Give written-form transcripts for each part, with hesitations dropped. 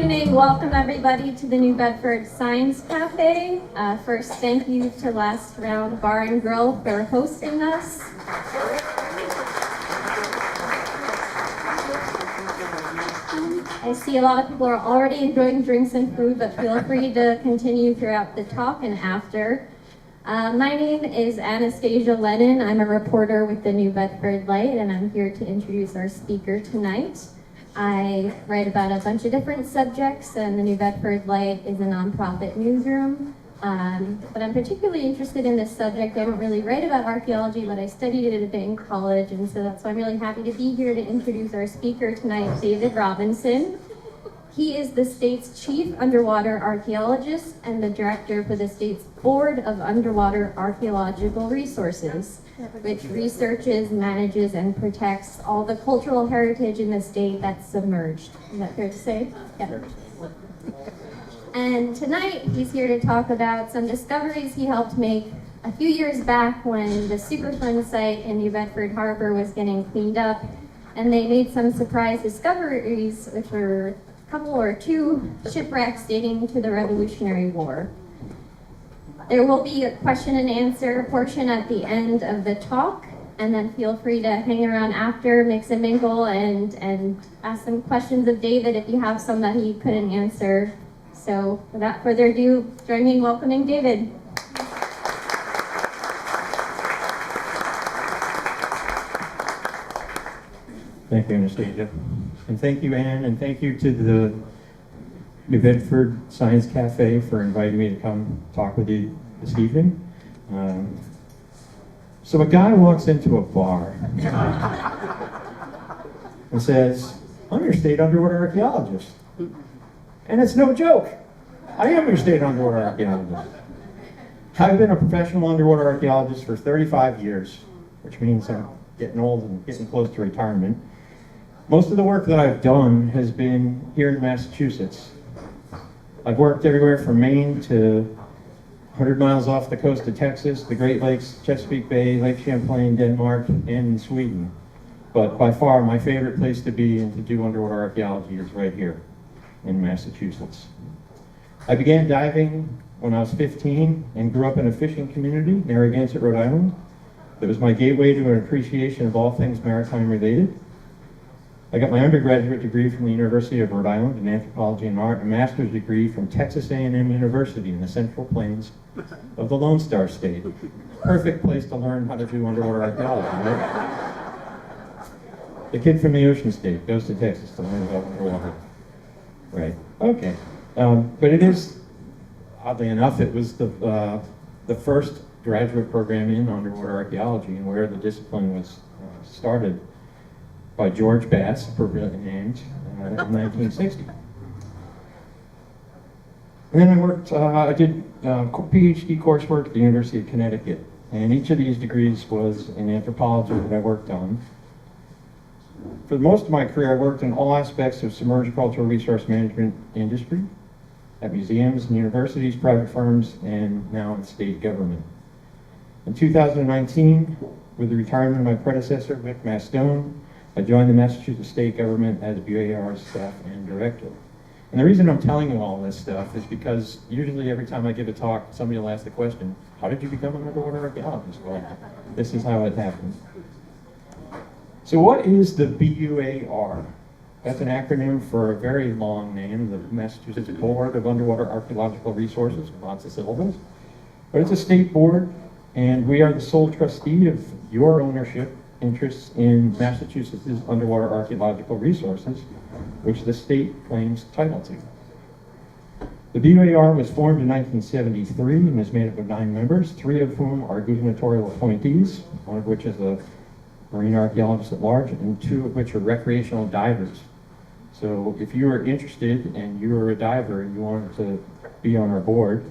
evening. Welcome everybody to the new Bedford Science Café. First, thank you to Last Round Bar and Grill for hosting us. I see a lot of people are already enjoying drinks and food, but feel free to continue throughout the talk and after. My name is Anastasia Lennon. I'm a reporter with the New Bedford Light, and I'm here to introduce our speaker tonight. I write about a bunch of different subjects, and the New Bedford Light is a nonprofit newsroom. But I'm particularly interested in this subject. I don't really write about archaeology, but I studied it a bit in college, and so that's why I'm really happy to be here to introduce our speaker tonight, David Robinson. He is the state's chief underwater archaeologist and the director for the state's Board of Underwater Archaeological Resources, which researches, manages, and protects all the cultural heritage in the state that's submerged. Is that fair to say? Yeah. And tonight, he's here to talk about some discoveries he helped make a few years back when the Superfund Site in New Bedford Harbor was getting cleaned up, and they made some surprise discoveries, which were a couple or two shipwrecks dating to the Revolutionary War. There will be a question and answer portion at the end of the talk, and then feel free to hang around after, mix and mingle, and ask some questions of David if you have some that he couldn't answer. So without further ado, join me in welcoming David. Thank you, Anastasia. And thank you, Anne, and thank you to the New Bedford Science Café for inviting me to come talk with you this evening. So a guy walks into a bar and says, "I'm your state underwater archaeologist." And it's no joke. I am your state underwater archaeologist. I've been a professional underwater archaeologist for 35 years, which means I'm getting old and getting close to retirement. Most of the work that I've done has been here in Massachusetts. I've worked everywhere from Maine to 100 miles off the coast of Texas, the Great Lakes, Chesapeake Bay, Lake Champlain, Denmark, and Sweden. But by far, my favorite place to be and to do underwater archaeology is right here in Massachusetts. I began diving when I was 15 and grew up in a fishing community, Narragansett, Rhode Island. That was my gateway to an appreciation of all things maritime related. I got my undergraduate degree from the University of Rhode Island in anthropology and art, and a master's degree from Texas A&M University in the Central Plains of the Lone Star State. Perfect place to learn how to do underwater archaeology, right? The kid from the Ocean State goes to Texas to learn about underwater. Right, okay. But it is, oddly enough, it was the first graduate program in underwater archaeology, and where the discipline was started by George Bass, appropriately named, in 1960. And then I did PhD coursework at the University of Connecticut, and each of these degrees was in anthropology that I worked on. For most of my career, I worked in all aspects of submerged cultural resource management industry, at museums and universities, private firms, and now in state government. In 2019, with the retirement of my predecessor, Vic Mastone, I joined the Massachusetts state government as BAR staff and director. And the reason I'm telling you all this stuff is because usually every time I give a talk, somebody will ask the question, how did you become an underwater archaeologist? Well, this is how it happened. So what is the BUAR? That's an acronym for a very long name, the Massachusetts Board of Underwater Archaeological Resources, lots of syllables. But it's a state board, and we are the sole trustee of your ownership interests in Massachusetts' underwater archaeological resources, which the state claims title to. The BUAR was formed in 1973 and is made up of 9 members, 3 of whom are gubernatorial appointees, one of which is a marine archaeologist at large, and 2 of which are recreational divers. So if you are interested and you are a diver and you want to be on our board,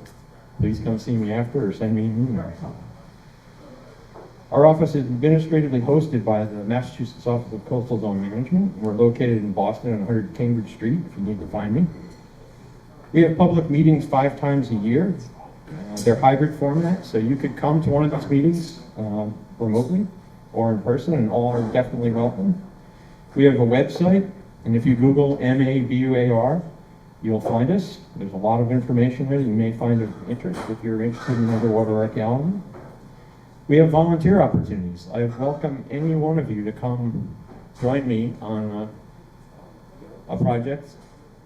please come see me after or send me an email. Our office is administratively hosted by the Massachusetts Office of Coastal Zone Management. We're located in Boston on 100 Cambridge Street, if you need to find me. We have public meetings 5 times a year. They're hybrid format, so you could come to one of these meetings remotely or in person, and all are definitely welcome. We have a website, and if you Google MABUAR, you'll find us. There's a lot of information there that you may find of interest if you're interested in underwater archaeology. We have volunteer opportunities. I welcome any one of you to come join me on a project.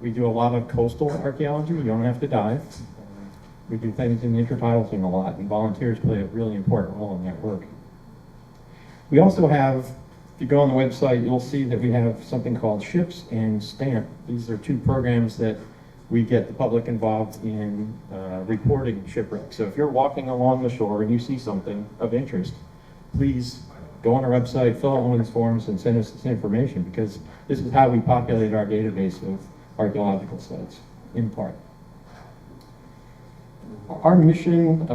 We do a lot of coastal archaeology. You don't have to dive. We do things in the intertidal zone a lot, and volunteers play a really important role in that work. We also have, if you go on the website, you'll see that we have something called Ships and Stamp. These are two programs that we get the public involved in reporting shipwrecks. So if you're walking along the shore and you see something of interest, please go on our website, fill out one of these forms, and send us this information, because this is how we populate our database of archaeological sites, in part. Our mission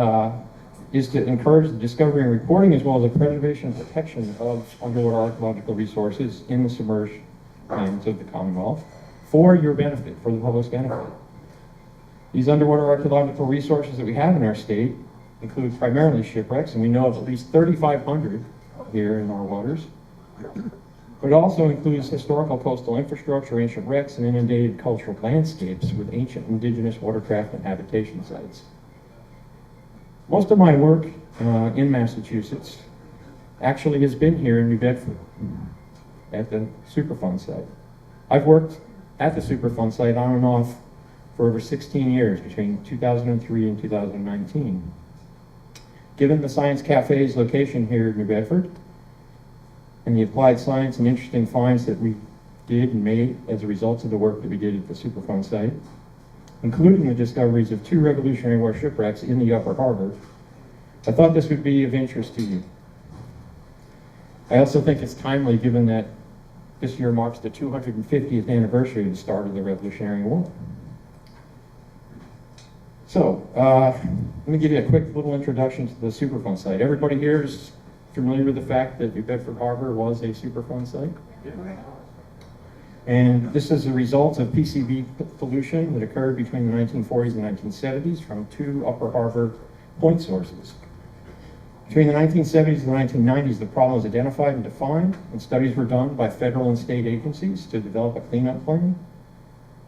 is to encourage the discovery and reporting, as well as the preservation and protection of underwater archaeological resources in the submerged lands of the Commonwealth for your benefit, for the public's benefit. These underwater archaeological resources that we have in our state include primarily shipwrecks, and we know of at least 3,500 here in our waters. But it also includes historical coastal infrastructure, ancient wrecks, and inundated cultural landscapes with ancient indigenous watercraft and habitation sites. Most of my work in Massachusetts actually has been here in New Bedford at the Superfund Site. I've worked at the Superfund Site on and off for over 16 years, between 2003 and 2019. Given the Science Café's location here in New Bedford, and the applied science and interesting finds that we did and made as a result of the work that we did at the Superfund Site, including the discoveries of 2 Revolutionary War shipwrecks in the Upper Harbor, I thought this would be of interest to you. I also think it's timely, given that this year marks the 250th anniversary of the start of the Revolutionary War. So, let me give you a quick little introduction to the Superfund Site. Everybody here is familiar with the fact that New Bedford Harbor was a Superfund Site? Yeah. And this is a result of PCB pollution that occurred between the 1940s and 1970s from 2 Upper Harbor point sources. Between the 1970s and the 1990s, the problem was identified and defined, and studies were done by federal and state agencies to develop a cleanup plan.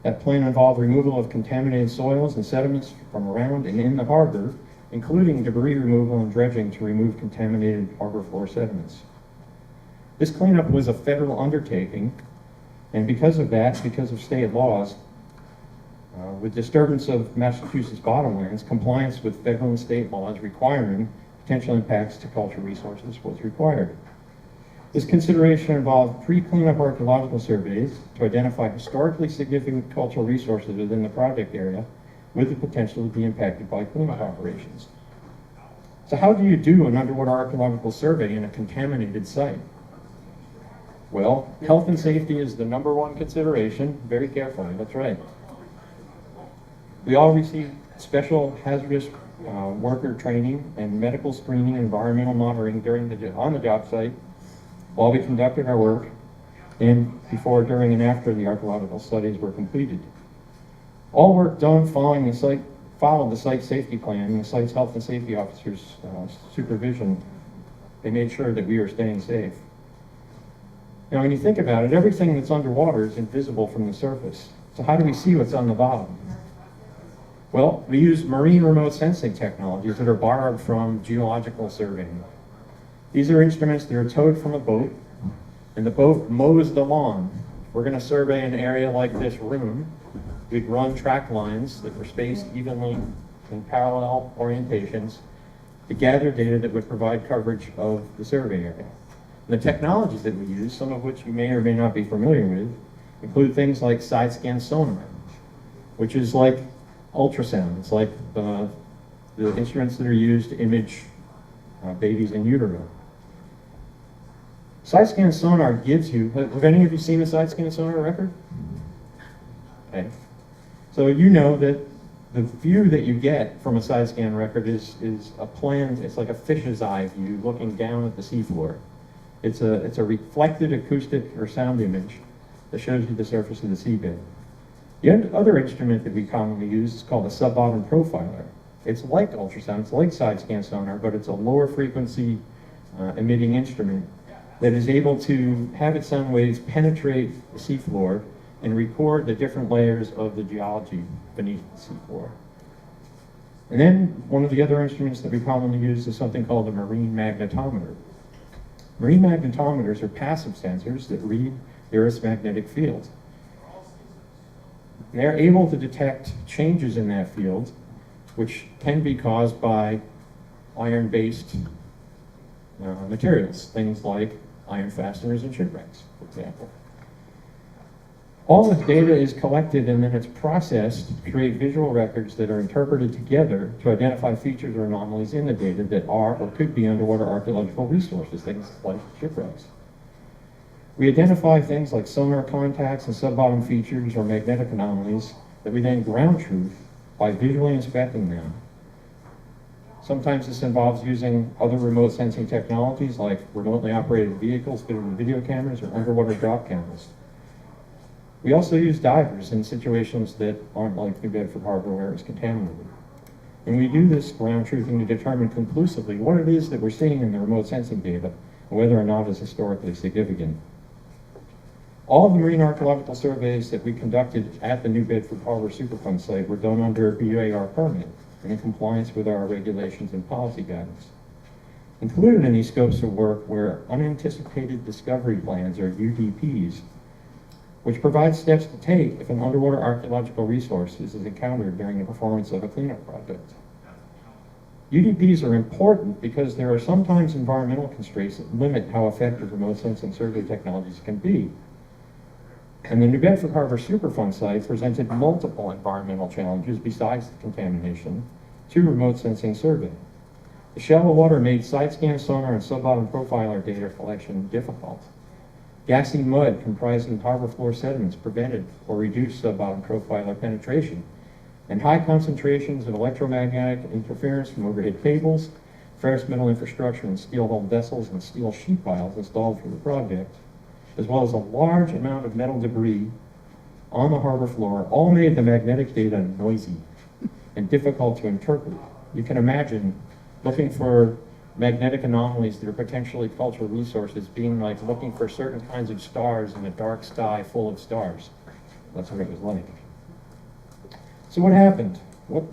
That plan involved removal of contaminated soils and sediments from around and in the harbor, including debris removal and dredging to remove contaminated harbor floor sediments. This cleanup was a federal undertaking, and because of that, because of state laws, with disturbance of Massachusetts bottomlands, compliance with federal and state laws requiring potential impacts to cultural resources was required. This consideration involved pre-cleanup archaeological surveys to identify historically significant cultural resources within the project area with the potential to be impacted by cleanup operations. So how do you do an underwater archaeological survey in a contaminated site? Well, health and safety is the #1 consideration. Very carefully, that's right. We all received special hazardous worker training and medical screening and environmental monitoring on the job site while we conducted our work, and before, during, and after the archaeological studies were completed. All work done followed the site safety plan and the site's health and safety officers' supervision. They made sure that we were staying safe. Now, when you think about it, everything that's underwater is invisible from the surface. So how do we see what's on the bottom? Well, we use marine remote sensing technologies that are borrowed from geological surveying. These are instruments that are towed from a boat, and the boat mows the lawn. We're going to survey an area like this room. We'd run track lines that were spaced evenly in parallel orientations to gather data that would provide coverage of the survey area. And the technologies that we use, some of which you may or may not be familiar with, include things like side scan sonar, which is like ultrasound. It's like the instruments that are used to image babies in utero. Side scan sonar gives you, have any of you seen a side scan sonar record? Okay. So you know that the view that you get from a side scan record is a plan, it's like a fish's eye view looking down at the seafloor. It's a reflected acoustic or sound image that shows you the surface of the seabed. The other instrument that we commonly use is called a sub-bottom profiler. It's like ultrasound, it's like side scan sonar, but it's a lower frequency emitting instrument that is able to have its sound waves penetrate the seafloor and record the different layers of the geology beneath the seafloor. And then one of the other instruments that we commonly use is something called a marine magnetometer. Marine magnetometers are passive sensors that read the Earth's magnetic field. And they're able to detect changes in that field, which can be caused by iron-based materials, things like iron fasteners and shipwrecks, for example. All this data is collected and then it's processed to create visual records that are interpreted together to identify features or anomalies in the data that are or could be underwater archaeological resources, things like shipwrecks. We identify things like sonar contacts and sub-bottom features or magnetic anomalies that we then ground truth by visually inspecting them. Sometimes this involves using other remote sensing technologies like remotely operated vehicles fitted with video cameras or underwater drop cameras. We also use divers in situations that aren't like New Bedford Harbor where it's contaminated. And we do this ground truthing to determine conclusively what it is that we're seeing in the remote sensing data and whether or not it's historically significant. All of the marine archaeological surveys that we conducted at the New Bedford Harbor Superfund Site were done under a BAR permit and in compliance with our regulations and policy guidance. Included in these scopes of work were unanticipated discovery plans, or UDPs, which provide steps to take if an underwater archaeological resource is encountered during the performance of a cleanup project. UDPs are important because there are sometimes environmental constraints that limit how effective remote sensing survey technologies can be. And the New Bedford Harbor Superfund Site presented multiple environmental challenges besides the contamination to remote sensing survey. The shallow water made side scan sonar and sub-bottom profiler data collection difficult. Gassy mud comprising harbor floor sediments prevented or reduced sub-bottom profiler penetration, and high concentrations of electromagnetic interference from overhead cables, ferrous metal infrastructure and steel-hulled vessels and steel sheet piles installed for the project, as well as a large amount of metal debris on the harbor floor, all made the magnetic data noisy and difficult to interpret. You can imagine looking for magnetic anomalies that are potentially cultural resources being like looking for certain kinds of stars in a dark sky full of stars. That's what it was like. So what happened? What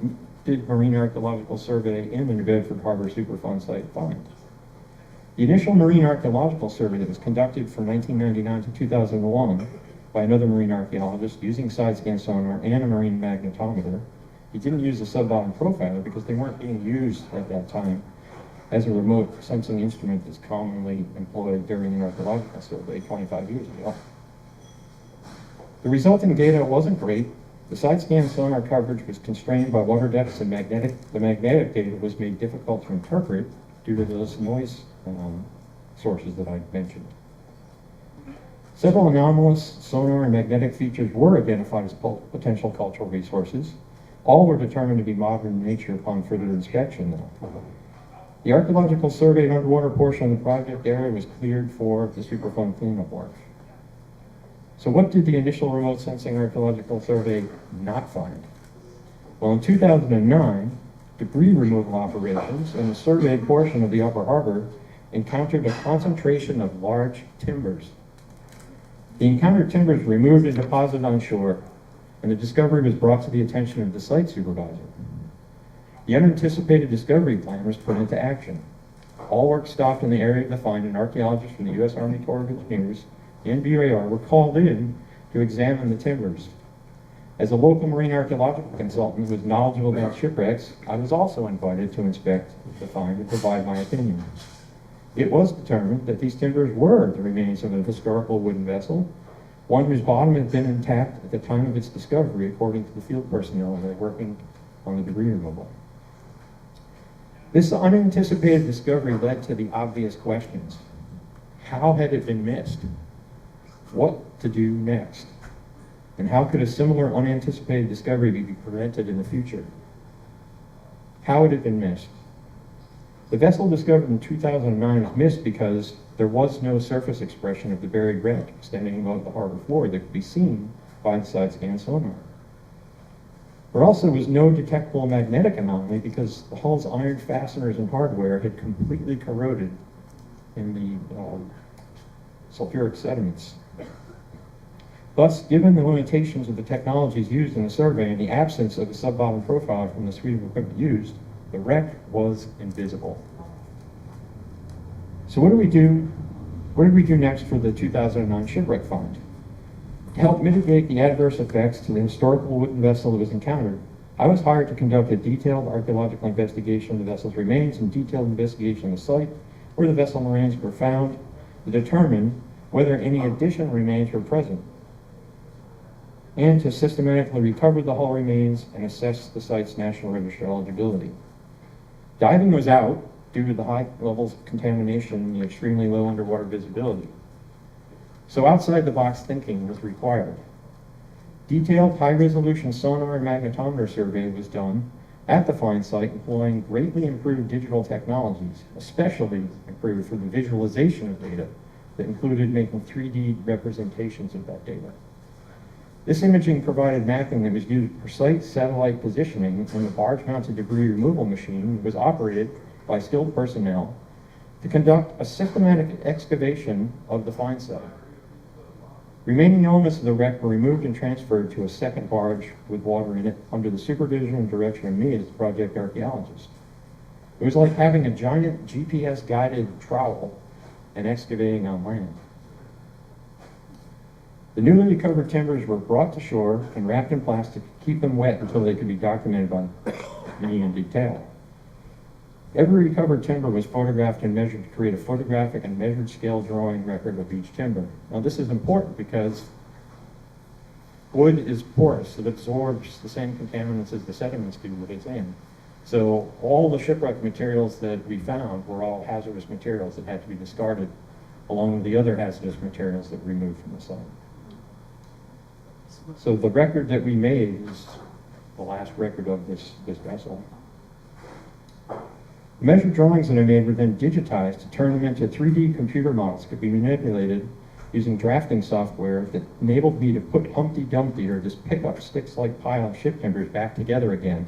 did Marine Archaeological Survey in the New Bedford Harbor Superfund Site find? The initial Marine Archaeological Survey that was conducted from 1999 to 2001 by another marine archaeologist using side-scan sonar and a marine magnetometer. He didn't use a sub-bottom profiler because they weren't being used at that time as a remote sensing instrument that's commonly employed during an archaeological survey 25 years ago. The resulting data wasn't great. The side-scan sonar coverage was constrained by water depths and the magnetic data was made difficult to interpret due to those noise sources that I mentioned. Several anomalous sonar and magnetic features were identified as potential cultural resources. All were determined to be modern in nature upon further inspection, though. The archaeological surveyed underwater portion of the project area was cleared for the Superfund cleanup work. So what did the initial remote sensing archaeological survey not find? Well, in 2009, debris removal operations in the surveyed portion of the Upper Harbor encountered a concentration of large timbers. The encountered timbers were removed and deposited on shore, and the discovery was brought to the attention of the site supervisor. The unanticipated discovery plan was put into action. All work stopped in the area of the find, and archaeologists from the U.S. Army Corps of Engineers and BAR were called in to examine the timbers. As a local marine archaeological consultant who was knowledgeable about shipwrecks, I was also invited to inspect the find and provide my opinion. It was determined that these timbers were the remains of a historical wooden vessel, one whose bottom had been intact at the time of its discovery, according to the field personnel that were working on the debris removal. This unanticipated discovery led to the obvious questions. How had it been missed? What to do next? And how could a similar unanticipated discovery be prevented in the future? How had it been missed? The vessel discovered in 2009 was missed because there was no surface expression of the buried wreck extending above the harbor floor that could be seen by the side-scan sonar. There also was no detectable magnetic anomaly because the hull's iron fasteners and hardware had completely corroded in the sulfuric sediments. Thus, given the limitations of the technologies used in the survey and the absence of a sub-bottom profile from the suite of equipment used, the wreck was invisible. So what did we do next for the 2009 shipwreck find? To help mitigate the adverse effects to the historical wooden vessel that was encountered, I was hired to conduct a detailed archaeological investigation of the vessel's remains and detailed investigation of the site where the vessel remains were found to determine whether any additional remains were present, and to systematically recover the hull remains and assess the site's National Register eligibility. Diving was out due to the high levels of contamination and the extremely low underwater visibility. So outside-the-box thinking was required. Detailed high-resolution sonar and magnetometer survey was done at the find site employing greatly improved digital technologies, especially improved for the visualization of data that included making 3D representations of that data. This imaging provided mapping that was used for precise satellite positioning, and the barge-mounted debris removal machine was operated by skilled personnel to conduct a systematic excavation of the find site. Remaining elements of the wreck were removed and transferred to a second barge with water in it under the supervision and direction of me as the project archaeologist. It was like having a giant GPS-guided trowel and excavating on land. The newly recovered timbers were brought to shore and wrapped in plastic to keep them wet until they could be documented by me in detail. Every recovered timber was photographed and measured to create a photographic and measured scale drawing record of each timber. Now this is important because wood is porous. It absorbs the same contaminants as the sediments do that it's in. So all the shipwreck materials that we found were all hazardous materials that had to be discarded, along with the other hazardous materials that were removed from the site. So the record that we made is the last record of this vessel. The measured drawings that I made were then digitized to turn them into 3D computer models that could be manipulated using drafting software that enabled me to put Humpty Dumpty, or this pickup sticks-like pile of ship timbers, back together again,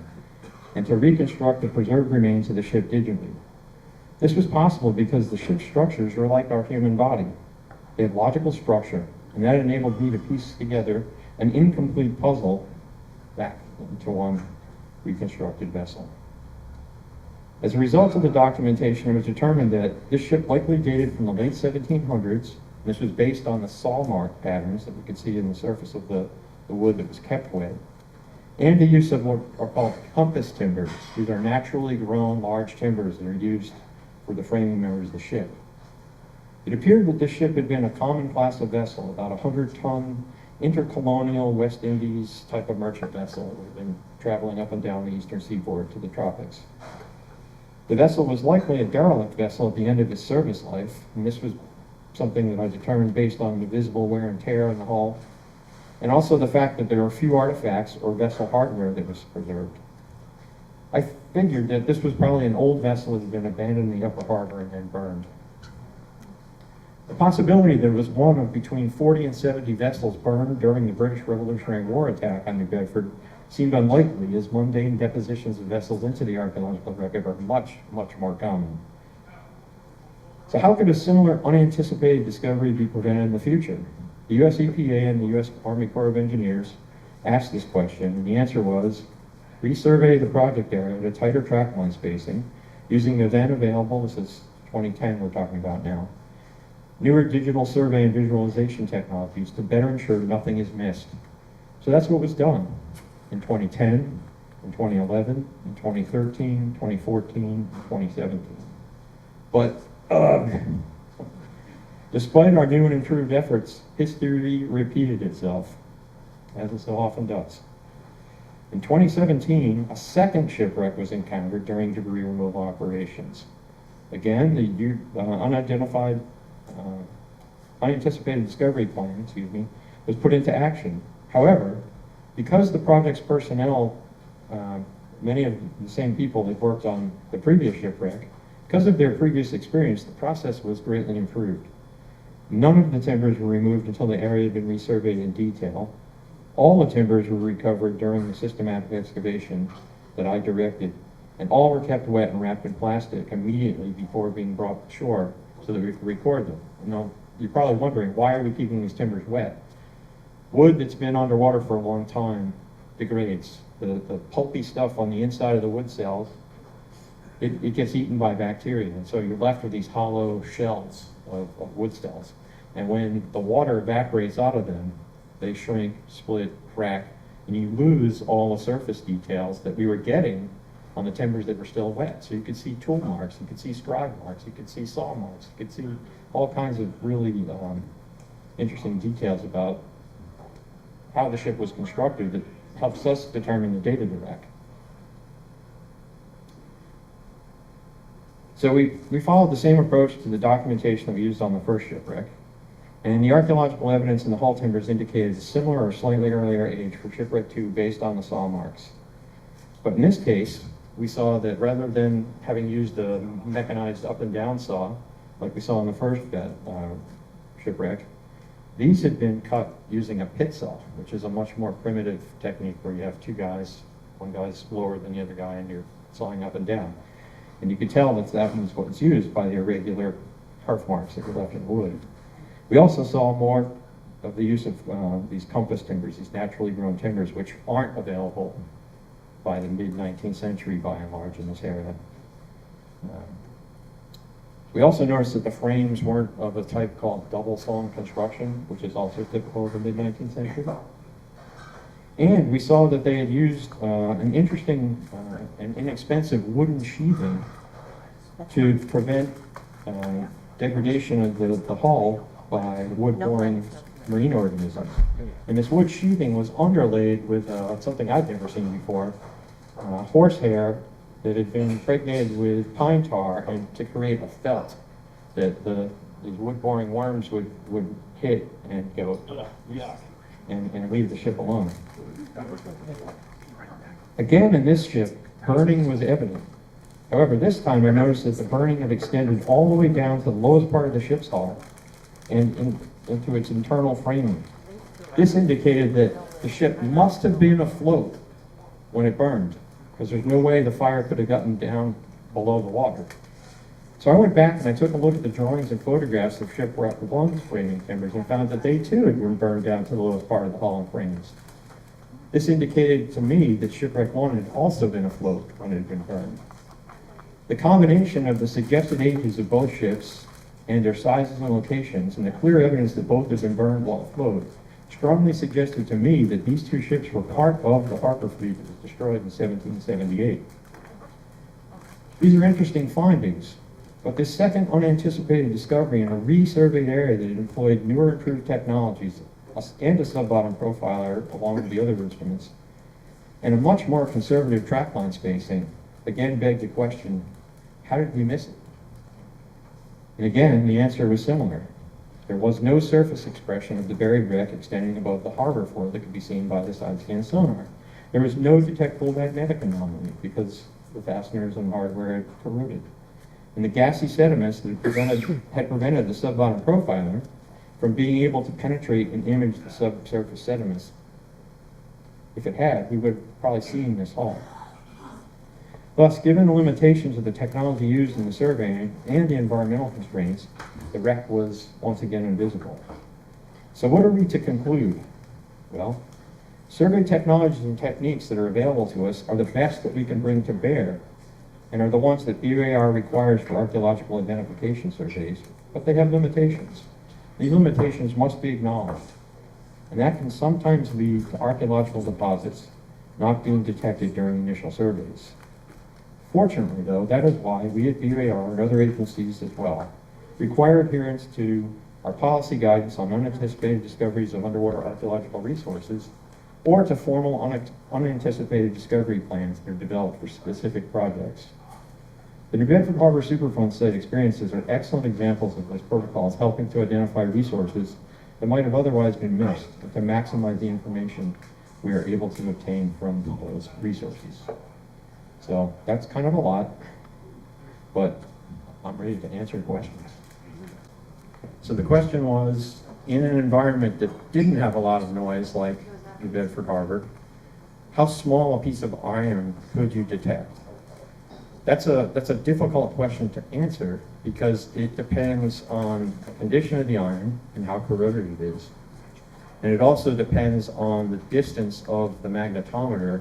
and to reconstruct the preserved remains of the ship digitally. This was possible because the ship's structures were like our human body. They had logical structure, and that enabled me to piece together an incomplete puzzle back into one reconstructed vessel. As a result of the documentation, it was determined that this ship likely dated from the late 1700s. This was based on the saw mark patterns that we could see in the surface of the wood that was kept wet, and the use of what are called compass timbers. These are naturally grown large timbers that are used for the framing members of the ship. It appeared that this ship had been a common class of vessel, about a 100-ton intercolonial West Indies type of merchant vessel that would have been traveling up and down the eastern seaboard to the tropics. The vessel was likely a derelict vessel at the end of its service life, and this was something that I determined based on the visible wear and tear in the hull, and also the fact that there were few artifacts or vessel hardware that was preserved. I figured that this was probably an old vessel that had been abandoned in the upper harbor and then burned. The possibility that it was one of between 40 and 70 vessels burned during the British Revolutionary War attack on New Bedford seemed unlikely, as mundane depositions of vessels into the archaeological record are much, much more common. So how could a similar unanticipated discovery be prevented in the future? The US EPA and the US Army Corps of Engineers asked this question, and the answer was, resurvey the project area at a tighter track line spacing, using the then available, this is 2010 we're talking about now, newer digital survey and visualization technologies to better ensure nothing is missed. So that's what was done in 2010, in 2011, in 2013, 2014, and 2017. But despite our new and improved efforts, history repeated itself, as it so often does. In 2017, a second shipwreck was encountered during debris removal operations. Again, the unanticipated discovery plan, was put into action. However, because the project's personnel, many of the same people that worked on the previous shipwreck, because of their previous experience, the process was greatly improved. None of the timbers were removed until the area had been resurveyed in detail. All the timbers were recovered during the systematic excavation that I directed, and all were kept wet and wrapped in plastic immediately before being brought to shore so that we could record them. You're probably wondering, why are we keeping these timbers wet? Wood that's been underwater for a long time degrades. The pulpy stuff on the inside of the wood cells, it gets eaten by bacteria, and so you're left with these hollow shells of wood cells. And when the water evaporates out of them, they shrink, split, crack, and you lose all the surface details that we were getting on the timbers that were still wet. So you could see tool marks, you could see scribe marks, you could see saw marks, you could see all kinds of really interesting details about how the ship was constructed that helps us determine the date of the wreck. So we followed the same approach to the documentation that we used on the first shipwreck. And the archaeological evidence in the hull timbers indicated a similar or slightly earlier age for shipwreck 2 based on the saw marks. But in this case, we saw that rather than having used a mechanized up and down saw, like we saw in the first shipwreck, these had been cut using a pit saw, which is a much more primitive technique where you have two guys, one guy's lower than the other guy, and you're sawing up and down. And you could tell that that was what's used by the irregular harf marks that were left in the wood. We also saw more of the use of these compass timbers, these naturally grown timbers, which aren't available by the mid-19th century by and large in this area. We also noticed that the frames weren't of a type called double sawn construction, which is also typical of the mid-19th century. And we saw that they had used an interesting and inexpensive wooden sheathing to prevent degradation of the hull by wood-boring marine organisms. And this wood sheathing was underlaid with something I'd never seen before, horsehair that had been impregnated with pine tar and to create a felt that these wood-boring worms would hit and go yuck and leave the ship alone. Again, in this ship, burning was evident. However, this time I noticed that the burning had extended all the way down to the lowest part of the ship's hull and into its internal framing. This indicated that the ship must have been afloat when it burned, because there's no way the fire could have gotten down below the water. So I went back and I took a look at the drawings and photographs of Shipwreck 1's framing timbers and found that they too had been burned down to the lowest part of the hull and frames. This indicated to me that Shipwreck 1 had also been afloat when it had been burned. The combination of the suggested ages of both ships and their sizes and locations and the clear evidence that both had been burned while afloat strongly suggested to me that these two ships were part of the harbor fleet that was destroyed in 1778. These are interesting findings, but this second unanticipated discovery in a resurveyed area that employed newer improved technologies and a sub-bottom profiler along with the other instruments, and a much more conservative trackline spacing, again begged the question, how did we miss it? And again, the answer was similar. There was no surface expression of the buried wreck extending above the harbor floor that could be seen by the side-scan sonar. There was no detectable magnetic anomaly because the fasteners and hardware had corroded. And the gassy sediments that had prevented the sub-bottom profiler from being able to penetrate and image the subsurface sediments. If it had, we would have probably seen this hull. Thus, given the limitations of the technology used in the surveying and the environmental constraints, the wreck was once again invisible. So what are we to conclude? Well, survey technologies and techniques that are available to us are the best that we can bring to bear and are the ones that BAR requires for archaeological identification surveys, but they have limitations. These limitations must be acknowledged, and that can sometimes lead to archaeological deposits not being detected during initial surveys. Fortunately, though, that is why we at BAR and other agencies as well require adherence to our policy guidance on unanticipated discoveries of underwater archaeological resources or to formal unanticipated discovery plans that are developed for specific projects. The New Bedford Harbor Superfund Site experiences are excellent examples of those protocols helping to identify resources that might have otherwise been missed and to maximize the information we are able to obtain from those resources. So that's kind of a lot, but I'm ready to answer questions. So the question was, in an environment that didn't have a lot of noise like New Bedford Harbor, how small a piece of iron could you detect? That's a difficult question to answer because it depends on the condition of the iron and how corroded it is, And it also depends on the distance of the magnetometer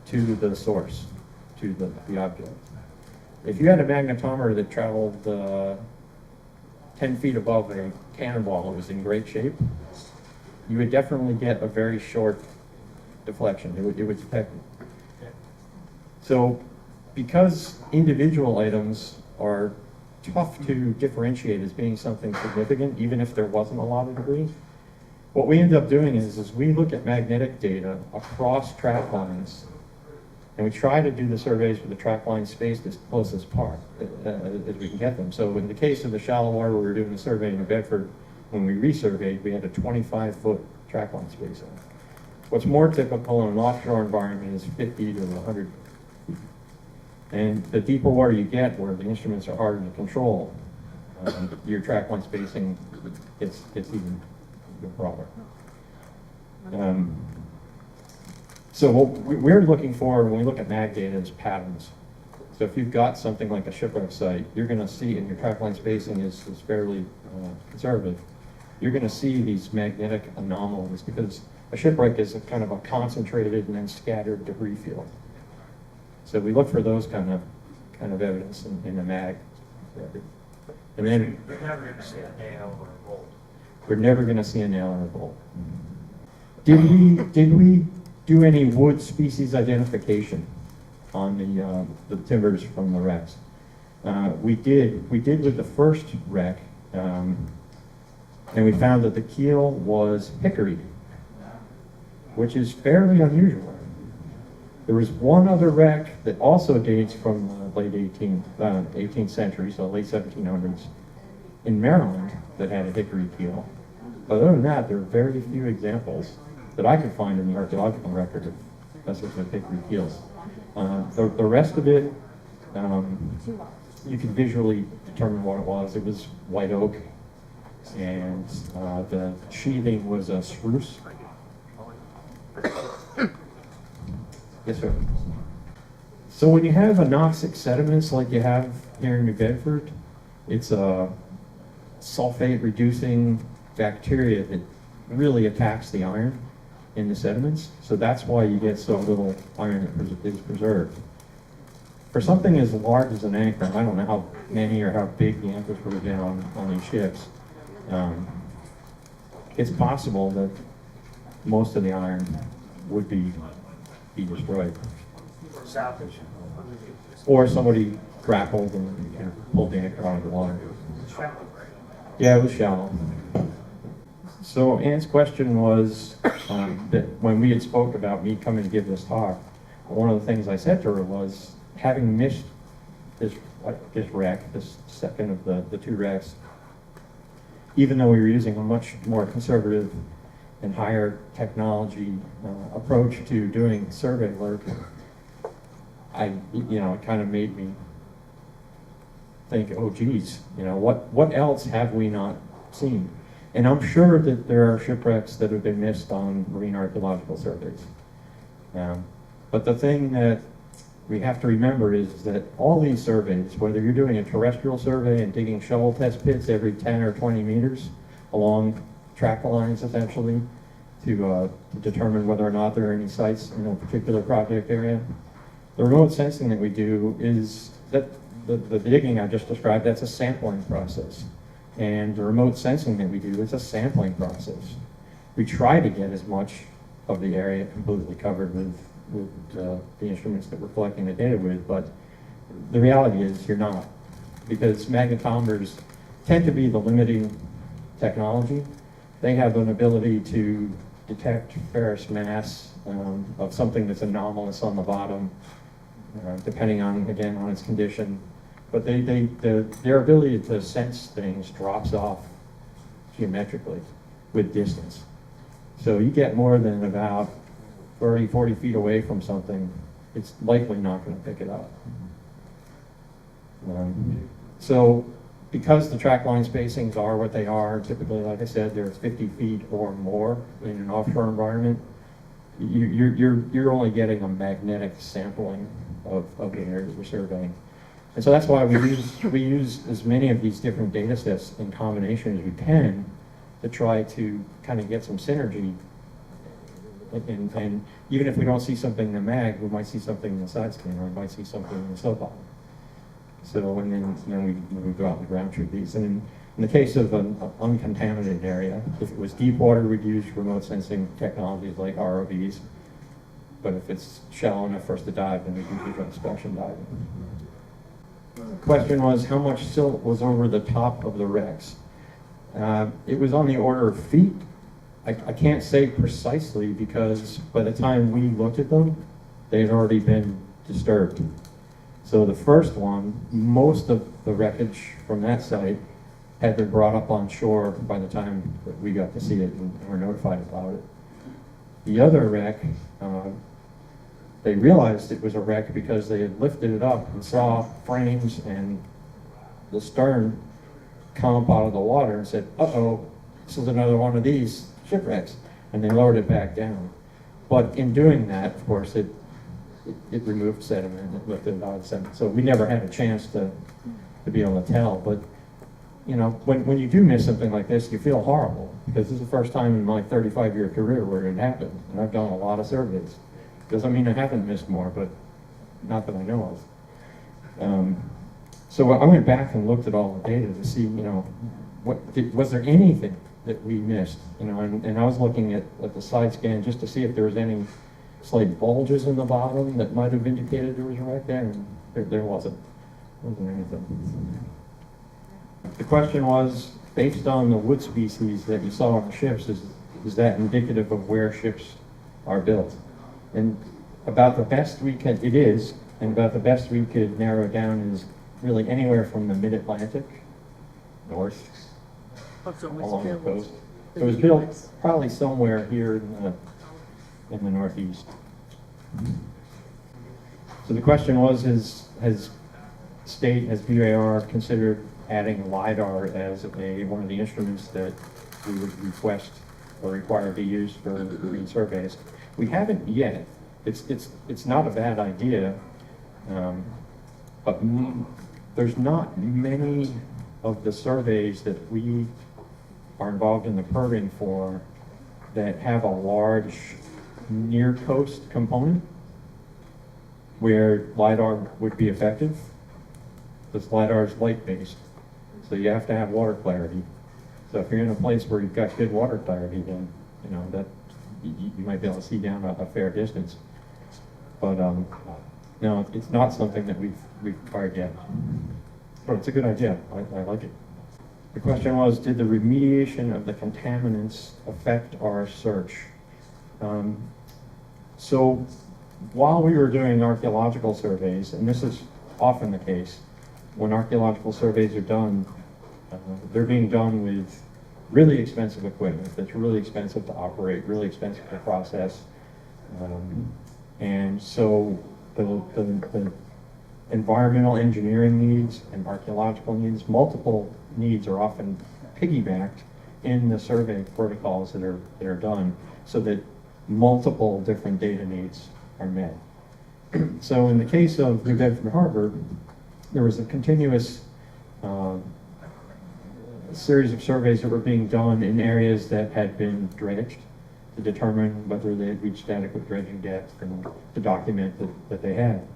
to the source, to the object. If you had a magnetometer that traveled 10 feet above a cannonball that was in great shape, you would definitely get a very short deflection. It would detect it. So because individual items are tough to differentiate as being something significant, even if there wasn't a lot of debris, what we end up doing is we look at magnetic data across track lines, and we try to do the surveys with the track line spaced as close as we can get them. So in the case of the shallow water, we were doing the survey in New Bedford, when we resurveyed, we had a 25-foot track line spacing. What's more typical in an offshore environment is 50 to 100 feet. And the deeper water you get, where the instruments are harder to control, your track line spacing gets even broader. So what we're looking for when we look at mag data is patterns. So if you've got something like a shipwreck site, you're going to see, and your track line spacing is fairly conservative, you're going to see these magnetic anomalies, because a shipwreck is a kind of a concentrated and then scattered debris field. So we look for those kind of evidence in the mag record. And then You're never going to see a nail or a bolt. we're never going to see a nail or a bolt. Did we do any wood species identification on the timbers from the wrecks? We did with the first wreck, and we found that the keel was hickory, which is fairly unusual. There was one other wreck that also dates from the late 18th century, so late 1700s, in Maryland that had a hickory keel. But other than that, there are very few examples that I could find in the archaeological record of vessels with hickory keels. The rest of it, you can visually determine what it was. It was white oak, and the sheathing was a spruce. Yes, sir. So when you have anoxic sediments like you have here in New Bedford, it's a sulfate-reducing bacteria that really attacks the iron in the sediments. So that's why you get so little iron that is preserved. For something as large as an anchor, I don't know how many or how big the anchors would have been on these ships, it's possible that most of the iron would be destroyed. Salvage. Or somebody grappled and pulled the anchor out of the water. Shallow, right? Yeah, it was shallow. So Anne's question was that when we had spoke about me coming to give this talk, one of the things I said to her was, having missed this wreck, this second of the two wrecks, even though we were using a much more conservative and higher technology approach to doing survey work, it kind of made me think, oh geez, what else have we not seen? And I'm sure that there are shipwrecks that have been missed on marine archaeological surveys. But the thing that we have to remember is that all these surveys, whether you're doing a terrestrial survey and digging shovel test pits every 10 or 20 meters along track lines essentially to determine whether or not there are any sites in a particular project area, the remote sensing that we do is that the digging I just described, that's a sampling process. And the remote sensing that we do is a sampling process. We try to get as much of the area completely covered with the instruments that we're collecting the data with, but the reality is you're not, because magnetometers tend to be the limiting technology. They have an ability to detect ferrous mass of something that's anomalous on the bottom, depending on its condition. But their ability to sense things drops off geometrically with distance. So you get more than about 30, 40 feet away from something, it's likely not going to pick it up. So because the track line spacings are what they are, typically, like I said, they're 50 feet or more in an offshore environment, you're only getting a magnetic sampling of the areas we're surveying. And so that's why we use as many of these different data sets in combination as we can to try to kind of get some synergy. And even if we don't see something in the mag, we might see something in the side scan, or we might see something in the sub-bottom. So, and then we go out and ground truth these. And in the case of an uncontaminated area, if it was deep water, we'd use remote sensing technologies like ROVs. But if it's shallow enough for us to dive, then we can do inspection diving. The question was, how much silt was over the top of the wrecks? It was on the order of feet. I can't say precisely because by the time we looked at them, they had already been disturbed. So the first one, most of the wreckage from that site had been brought up on shore by the time that we got to see it and were notified about it. The other wreck, they realized it was a wreck because they had lifted it up and saw frames and the stern come up out of the water and said, uh-oh, this is another one of these shipwrecks, and they lowered it back down. But in doing that, of course, it removed sediment, it lifted it out of sediment. So we never had a chance to be able to tell. But you know, when you do miss something like this, you feel horrible, because this is the first time in my 35-year career where it happened, and I've done a lot of surveys. Doesn't mean I haven't missed more, but not that I know of. So I went back and looked at all the data to see, you know, was there anything that we missed? You know, and I was looking at the side scan just to see if there was any slight bulges in the bottom that might have indicated there was a wreck there, and there wasn't. There wasn't anything. The question was, based on the wood species that you saw on the ships, is that indicative of where ships are built? And about the best we can, it is, and about the best we could narrow it down is really anywhere from the mid-Atlantic north along the coast. It was built probably somewhere here in the Northeast. So the question was, has BAR considered adding LiDAR as one of the instruments that we would request or require to be used for marine surveys? We haven't yet. It's not a bad idea, but there's not many of the surveys that we are involved in the permitting for that have a large near coast component where LiDAR would be effective. This LiDAR is light-based, so you have to have water clarity. So if you're in a place where you've got good water clarity, then you know that you might be able to see down a fair distance. But no, it's not something that we've tried yet. But it's a good idea. I like it. The question was, did the remediation of the contaminants affect our search? So while we were doing archaeological surveys, and this is often the case, when archaeological surveys are done, they're being done with really expensive equipment that's really expensive to operate, really expensive to process. And so the environmental engineering needs and archaeological needs, multiple needs are often piggybacked in the survey protocols that are done so that multiple different data needs are met. So in the case of New Bedford Harbor, there was a continuous series of surveys that were being done in areas that had been dredged to determine whether they had reached adequate dredging depth and to document that they had.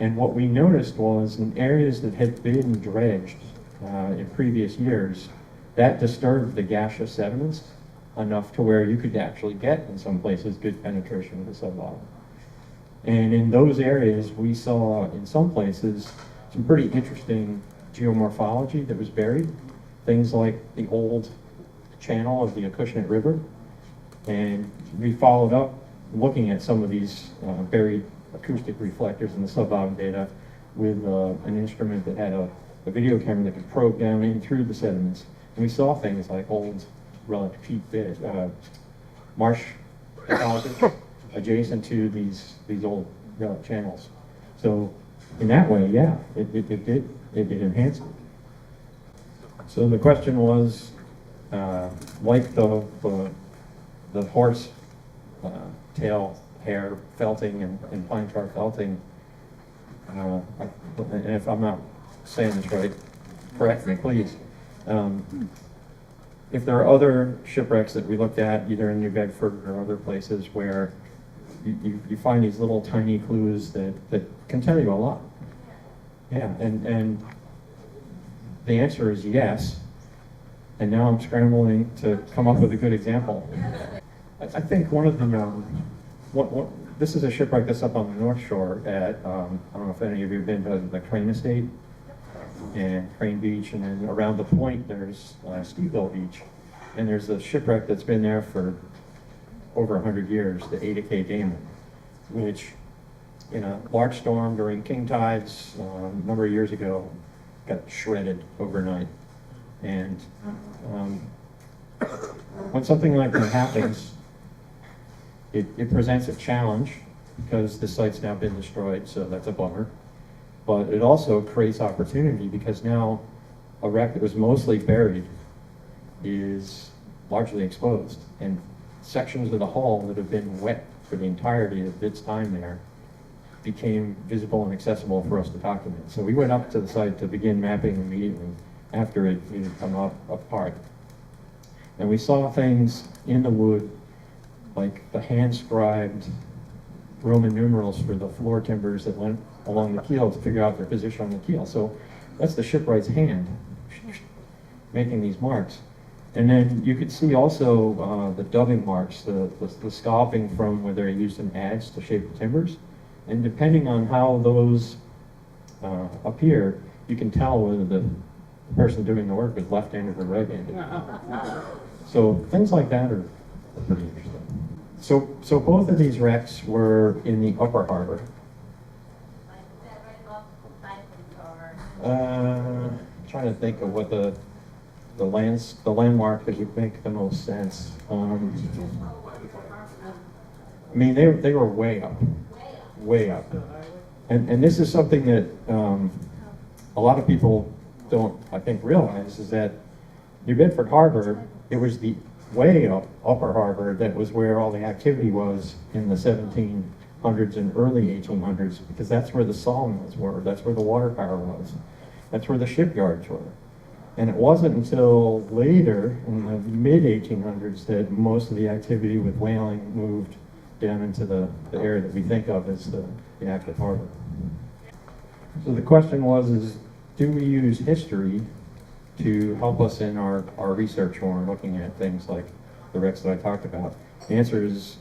And what we noticed was in areas that had been dredged in previous years, that disturbed the gaseous sediments enough to where you could actually get, in some places, good penetration of the subbottom. And in those areas, we saw, in some places, some pretty interesting geomorphology that was buried. Things like the old channel of the Acushnet River. And we followed up looking at some of these buried acoustic reflectors in the subbottom data with an instrument that had a video camera that could probe down in through the sediments. And we saw things like old relic peat bed, marsh deposits adjacent to these old relic channels. So in that way, yeah, it enhanced it. So the question was, like the horse tail hair felting and pine tar felting, and if I'm not saying this right, correct me please. if there are other shipwrecks that we looked at, either in New Bedford or other places, where you find these little tiny clues that can tell you a lot. Yeah, and the answer is yes. And now I'm scrambling to come up with a good example. I think one of the, this is a shipwreck that's up on the North Shore at, I don't know if any of you have been to the Crane Estate and Crane Beach, and then around the point there's Stevedale Beach. And there's a shipwreck that's been there for over 100 years, the Ada K. Damon, which in a large storm during king tides a number of years ago got shredded overnight. And when something like that happens, it presents a challenge because the site's now been destroyed, so that's a bummer. But it also creates opportunity because now a wreck that was mostly buried is largely exposed, and sections of the hull that have been wet for the entirety of its time there became visible and accessible for us to document. So we went up to the site to begin mapping immediately after it had come apart. And we saw things in the wood like the hand-scribed Roman numerals for the floor timbers that went along the keel to figure out their position on the keel. So that's the shipwright's hand making these marks. And then you could see also the dubbing marks, the scalping from where they used an adze to shape the timbers. And depending on how those appear, you can tell whether the person doing the work is left-handed or right-handed. So things like that are pretty interesting. So both of these wrecks were in the Upper Harbor. Trying to think of what the landmark that would make the most sense. I mean, they were way up, and this is something that a lot of people don't, I think, realize, is that New Bedford Harbor, it was the way up Upper Harbor that was where all the activity was in the 1700s and early 1800s, because that's where the sawmills were, that's where the water power was, that's where the shipyards were. And it wasn't until later, in the mid-1800s, that most of the activity with whaling moved down into the area that we think of as the active harbor. So the question was, do we use history to help us in our research when we're looking at things like the wrecks that I talked about? The answer is,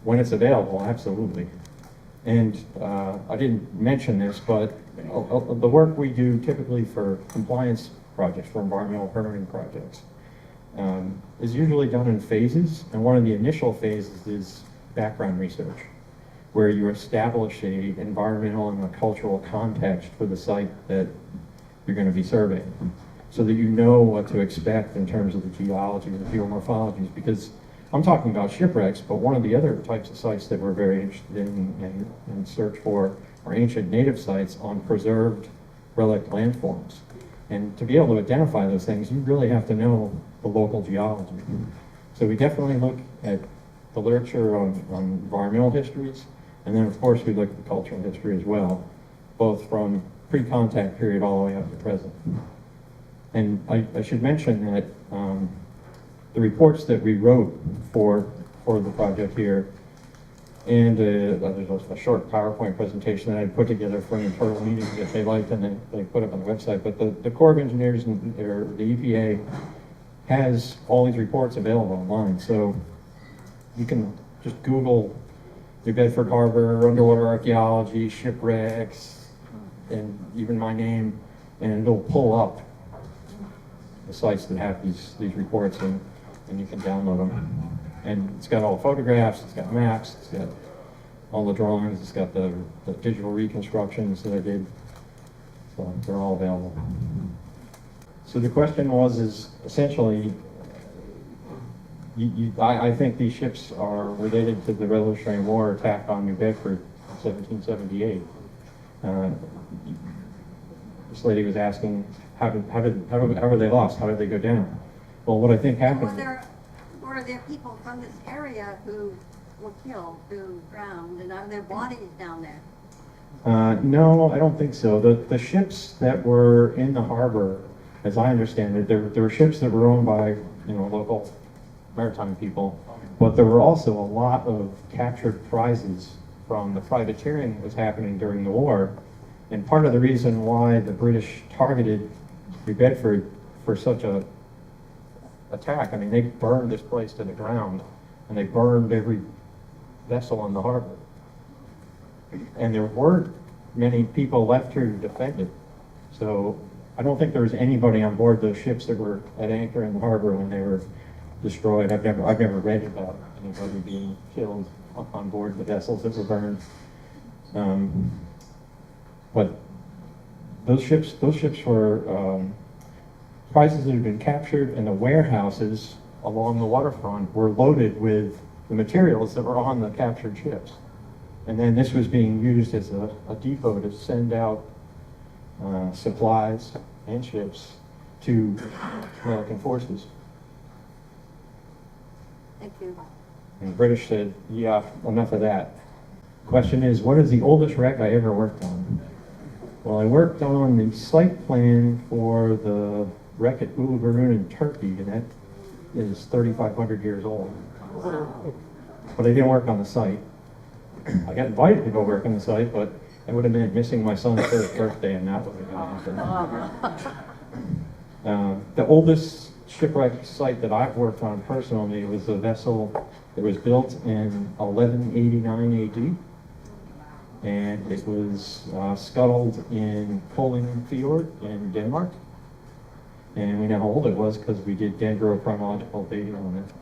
when it's available, absolutely. And I didn't mention this, but the work we do typically for compliance projects, for environmental permitting projects, is usually done in phases. And one of the initial phases is background research, where you establish a environmental and a cultural context for the site that you're going to be surveying, so that you know what to expect in terms of the geology and the geomorphologies. Because I'm talking about shipwrecks, but one of the other types of sites that we're very interested in and search for are ancient native sites on preserved relic landforms. And to be able to identify those things, you really have to know the local geology. So we definitely look at the literature on environmental histories, and then of course we look at the cultural history as well, both from pre-contact period all the way up to present. And I should mention that the reports that we wrote for the project here, and there's a short PowerPoint presentation that I put together for an internal meeting that they liked, and they put up on the website. But the Corps of Engineers or the EPA has all these reports available online, so you can just Google New Bedford Harbor, underwater archaeology, shipwrecks, and even my name, and it'll pull up the sites that have these reports, and you can download them. And it's got all the photographs, it's got maps, it's got all the drawings, it's got the digital reconstructions that I did. So they're all available. So the question is essentially, I think these ships are related to the Revolutionary War attack on New Bedford in 1778. This lady was asking, how were they lost? How did they go down? Well, what I think happened... Were there people from this area who were killed, who drowned, and are there bodies down there? No, I don't think so. The ships that were in the harbor, as I understand it, there were ships that were owned by local maritime people. But there were also a lot of captured prizes from the privateering that was happening during the war. And part of the reason why the British targeted New Bedford for such a attack, I mean, they burned this place to the ground, and they burned every vessel in the harbor. And there weren't many people left here to defend it. So I don't think there was anybody on board those ships that were at anchor in the harbor when they were destroyed. I've never read about anybody being killed on board the vessels that were burned. But those ships were prizes that had been captured, and the warehouses along the waterfront were loaded with the materials that were on the captured ships. And then this was being used as a depot to send out supplies and ships to American forces. Thank you. And the British said, yeah, enough of that. Question is, what is the oldest wreck I ever worked on? Well, I worked on the site plan for the wreck at Uluburun in Turkey, and that is 3,500 years old. But I didn't work on the site. I got invited to go work on the site, but it would have meant missing my son's first birthday, and that would have been awesome. The oldest shipwreck site that I've worked on personally was a vessel that was built in 1189 AD. And it was scuttled in Kolding Fjord in Denmark. And we know how old it was because we did dendrochronological dating on it.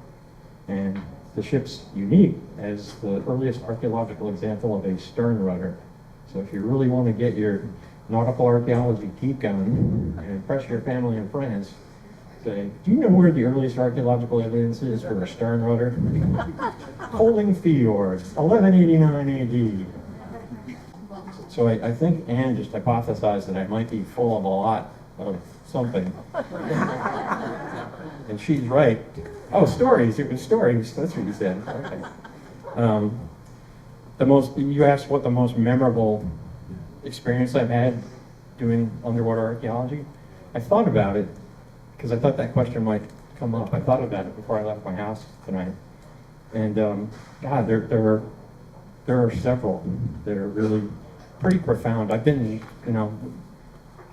And the ship's unique as the earliest archaeological example of a stern rudder. So if you really want to get your nautical archaeology deep gun and impress your family and friends, say, do you know where the earliest archaeological evidence is for a stern rudder? Kolding Fjord, 1189 AD. So I think Anne just hypothesized that I might be full of a lot of something. And she's right. Oh, stories, it was stories, that's what you said. Okay. You asked what the most memorable experience I've had doing underwater archaeology. I thought about it, because I thought that question might come up. I thought about it before I left my house tonight. And God, there are several that are really pretty profound. I've been,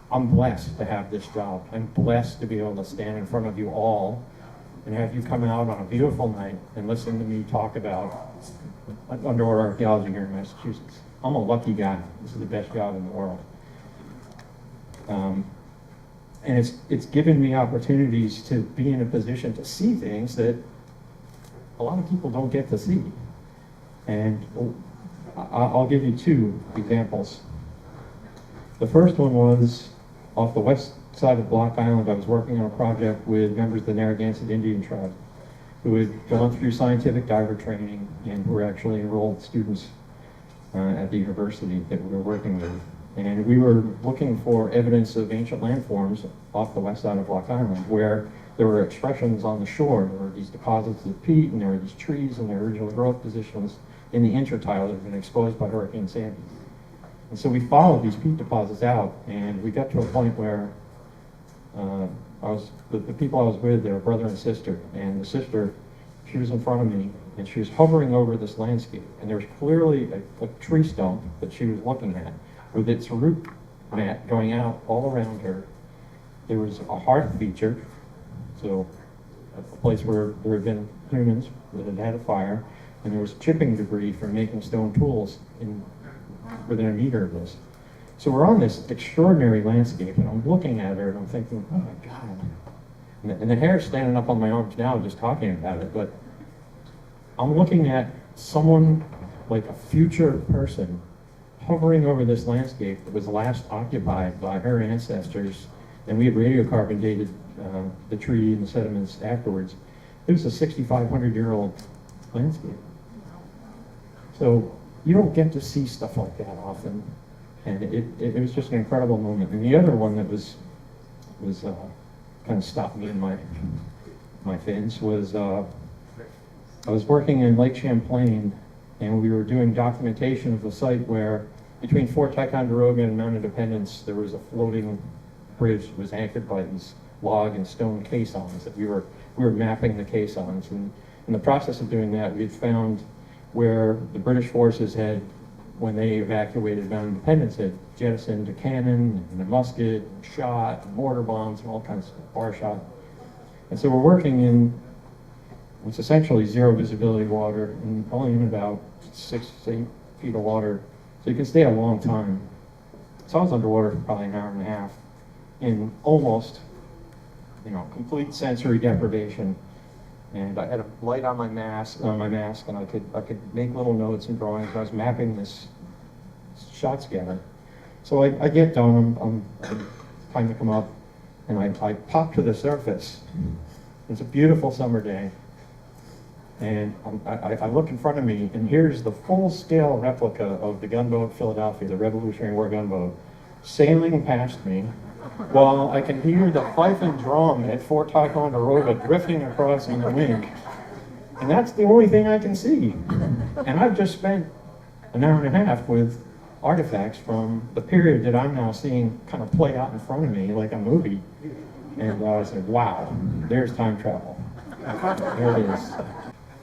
I'm blessed to have this job. I'm blessed to be able to stand in front of you all and have you come out on a beautiful night and listen to me talk about underwater archaeology here in Massachusetts. I'm a lucky guy. This is the best job in the world. And it's given me opportunities to be in a position to see things that a lot of people don't get to see. And I'll give you two examples. The first one was off the west side of Block Island. I was working on a project with members of the Narragansett Indian tribe who had gone through scientific diver training and who were actually enrolled students at the university that we were working with. And we were looking for evidence of ancient landforms off the west side of Block Island where there were expressions on the shore. There were these deposits of peat, and there were these trees and their original growth positions in the intertile that had been exposed by Hurricane Sandy. And so we followed these peat deposits out, and we got to a point where the people I was with, they were brother and sister, and the sister, she was in front of me, and she was hovering over this landscape, and there was clearly a tree stump that she was looking at with its root mat going out all around her. There was a hearth feature, so a place where there had been humans that had had a fire, and there was chipping debris from making stone tools within a meter of this. So we're on this extraordinary landscape, and I'm looking at her, and I'm thinking, oh my God. And the hair's standing up on my arms now just talking about it, but I'm looking at someone, like a future person, hovering over this landscape that was last occupied by her ancestors, and we had radiocarbon dated the tree and the sediments afterwards. It was a 6,500-year-old landscape. So you don't get to see stuff like that often, and it was just an incredible moment. And the other one that was kind of stopped me in my fins was I was working in Lake Champlain, and we were doing documentation of the site where between Fort Ticonderoga and Mount Independence there was a floating bridge that was anchored by these log and stone caissons that we were we were mapping the caissons. And in the process of doing that, we found where the British forces had, when they evacuated Mount Independence, had jettisoned a cannon and a musket, and shot, and mortar bombs, and all kinds of bar shot. And so we're working in what's essentially zero visibility water, and only in about 6 to 8 feet of water, so you can stay a long time. So I was underwater for probably an hour and a half in almost, complete sensory deprivation. And I had a light on my mask, and I could make little notes and drawings. I was mapping this shot scatter. So I get done. I'm time to come up, and I pop to the surface. It's a beautiful summer day, and I look in front of me, and here's the full-scale replica of the gunboat Philadelphia, the Revolutionary War gunboat, sailing past me, while I can hear the fife and drum at Fort Ticonderoga drifting across in the wind. And that's the only thing I can see. And I've just spent an hour and a half with artifacts from the period that I'm now seeing kind of play out in front of me like a movie. And I said, wow, there's time travel. There it is.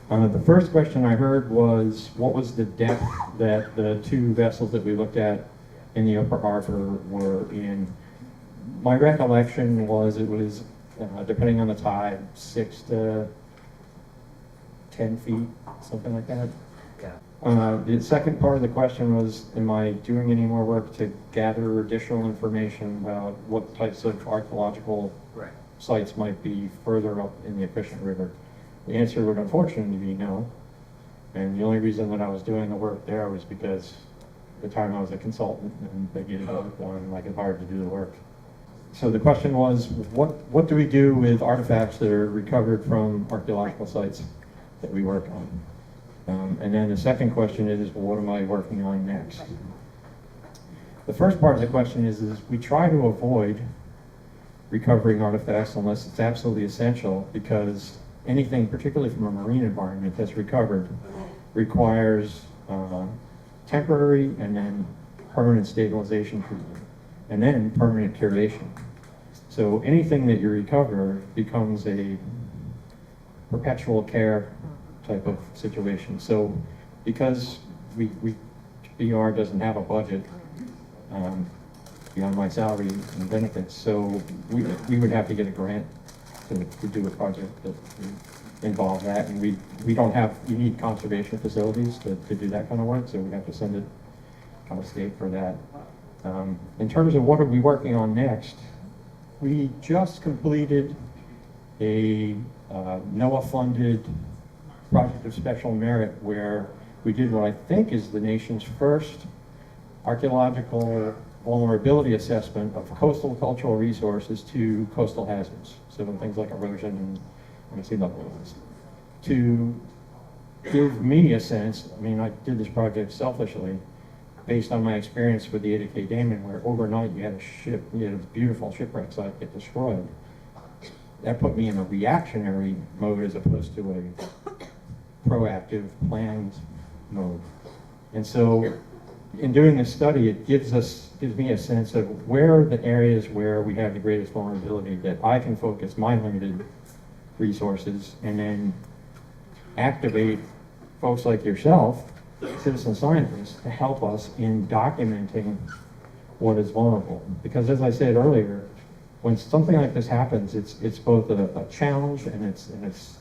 The first question I heard was, what was the depth that the 2 vessels that we looked at in the Upper Harbor were in? My recollection was it was, depending on the tide, 6 to 10 feet, something like that. Yeah. The second part of the question was, am I doing any more work to gather additional information about what types of archaeological Right. sites might be further up in the Efficient River? The answer would unfortunately be no. And the only reason that I was doing the work there was because at the time I was a consultant and they needed work done and I could hire to do the work. So the question was, what do we do with artifacts that are recovered from archaeological sites that we work on? And then the second question is, well, what am I working on next? The first part of the question is we try to avoid recovering artifacts unless it's absolutely essential, because anything, particularly from a marine environment that's recovered, requires temporary and then permanent stabilization treatment, and then permanent curation. So anything that you recover becomes a perpetual care type of situation. So because BR doesn't have a budget beyond my salary and benefits, so we would have to get a grant to do a project that would involve that, and we don't have, you need conservation facilities to do that kind of work, so we have to send it out of state for that. In terms of what are we working on next, we just completed a NOAA-funded project of special merit where we did what I think is the nation's first archaeological vulnerability assessment of coastal cultural resources to coastal hazards. So things like erosion and sea level rise. To give me a sense, I mean, I did this project selfishly, based on my experience with the Ada Damon, where overnight you had a beautiful shipwreck site get destroyed. That put me in a reactionary mode as opposed to a proactive, planned mode. And so in doing this study, it gives me a sense of where are the areas where we have the greatest vulnerability that I can focus my limited resources and then activate folks like yourself, citizen scientists, to help us in documenting what is vulnerable. Because as I said earlier, when something like this happens, it's both a challenge and it's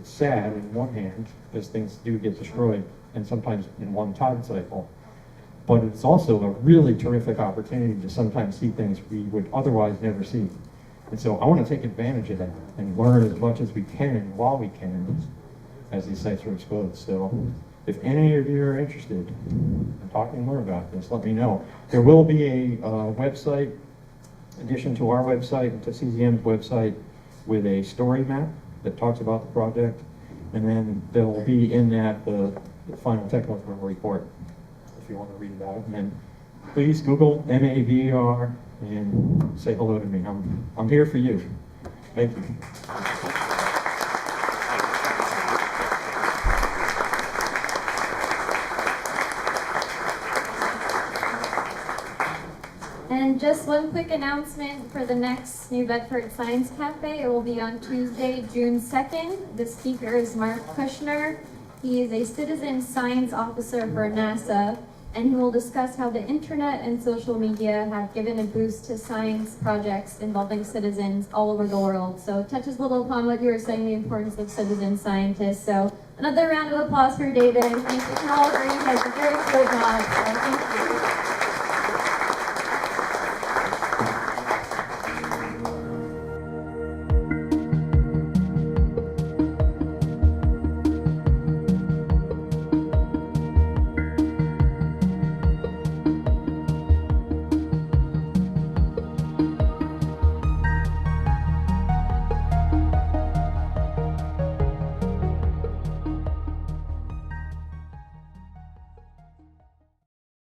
sad on one hand, because things do get destroyed, and sometimes in one tide cycle. But it's also a really terrific opportunity to sometimes see things we would otherwise never see. And so I want to take advantage of that and learn as much as we can while we can as these sites are exposed. So if any of you are interested in talking more about this, let me know. There will be a website, addition to our website and to CZM's website, with a story map that talks about the project. And then there will be in that the final technical report, if you want to read about it. And then please Google MAVR and say hello to me. I'm here for you. Thank you. And just one quick announcement for the next New Bedford Science Café. It will be on Tuesday, June 2nd. The speaker is Mark Kushner. He is a citizen science officer for NASA, and he will discuss how the internet and social media have given a boost to science projects involving citizens all over the world. So it touches a little upon what you were saying, the importance of citizen scientists. So another round of applause for David. Thank you all for you guys a very good job. So thank